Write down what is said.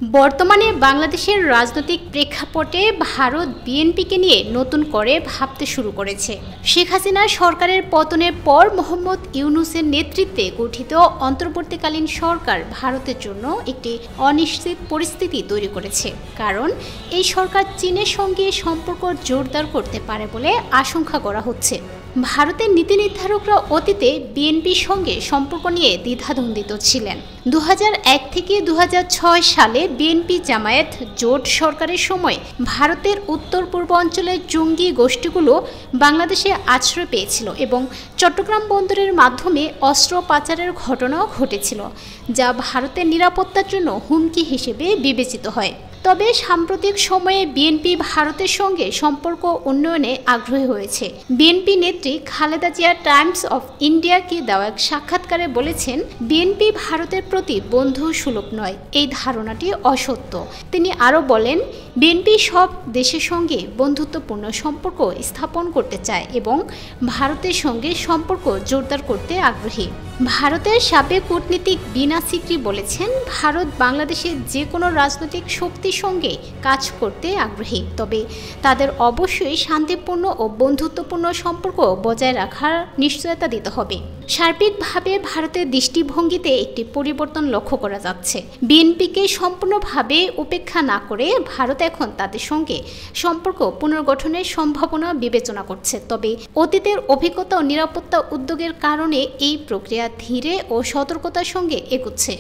বর্তমানে বাংলাদেশের রাজনৈতিক প্রেক্ষাপটে ভারত বিএনপিকে নিয়ে নতুন করে ভাবতে শুরু করেছে। শেখ হাসিনা সরকারের পতনের পর মোহাম্মদ ইউনূসের নেতৃত্বে গঠিত অন্তর্বর্তীকালীন সরকার ভারতের জন্য একটি অনিশ্চিত পরিস্থিতি তৈরি করেছে, কারণ এই সরকার চীনের সঙ্গে সম্পর্ক জোরদার করতে পারে বলে আশঙ্কা করা হচ্ছে। ভারতের নীতি নির্ধারকরা অতীতে বিএনপির সঙ্গে সম্পর্ক নিয়ে দ্বিধাদ্বন্দ্বিত ছিলেন। 2001 থেকে 2006 সালে বিএনপি জামায়াত জোট সরকারের সময় ভারতের উত্তর পূর্বাঞ্চলের জঙ্গি গোষ্ঠীগুলো বাংলাদেশে আশ্রয় পেয়েছিল এবং চট্টগ্রাম বন্দরের মাধ্যমে অস্ত্র পাচারের ঘটনাও ঘটেছিল, যা ভারতের নিরাপত্তার জন্য হুমকি হিসেবে বিবেচিত হয়। তবে সাম্প্রতিক সময়ে বিএনপি ভারতের সঙ্গে সম্পর্ক উন্নয়নে আগ্রহী হয়েছে। বিএনপি নেত্রী খালেদা জিয়া টাইমস অফ ইন্ডিয়াকে দেওয়া এক সাক্ষাৎকারে বলেছেন, বিএনপি ভারতের প্রতি বন্ধু সুলভ নয়, এই ধারণাটি অসত্য। তিনি আরও বলেন, বিএনপি সব দেশের সঙ্গে বন্ধুত্বপূর্ণ সম্পর্ক স্থাপন করতে চায় এবং ভারতের সঙ্গে সম্পর্ক জোরদার করতে আগ্রহী। ভারতের সাবেক কূটনীতিক বিনা সিকরি বলেছেন, ভারত বাংলাদেশের যে কোনো রাজনৈতিক শক্তির সঙ্গে কাজ করতে আগ্রহী, তবে তাদের অবশ্যই শান্তিপূর্ণ ও বন্ধুত্বপূর্ণ সম্পর্ক বজায় রাখার নিশ্চয়তা দিতে হবে। সার্বিকভাবে ভারতের দৃষ্টিভঙ্গিতে একটি পরিবর্তন লক্ষ্য করা যাচ্ছে। বিএনপিকে সম্পূর্ণভাবে উপেক্ষা না করে ভারত এখন তাদের সঙ্গে সম্পর্ক পুনর্গঠনের সম্ভাবনা বিবেচনা করছে, তবে অতীতের অভিজ্ঞতা ও নিরাপত্তা উদ্যোগের কারণে এই প্রক্রিয়া ধীরে ও সতর্কতার সঙ্গে এগুচ্ছে।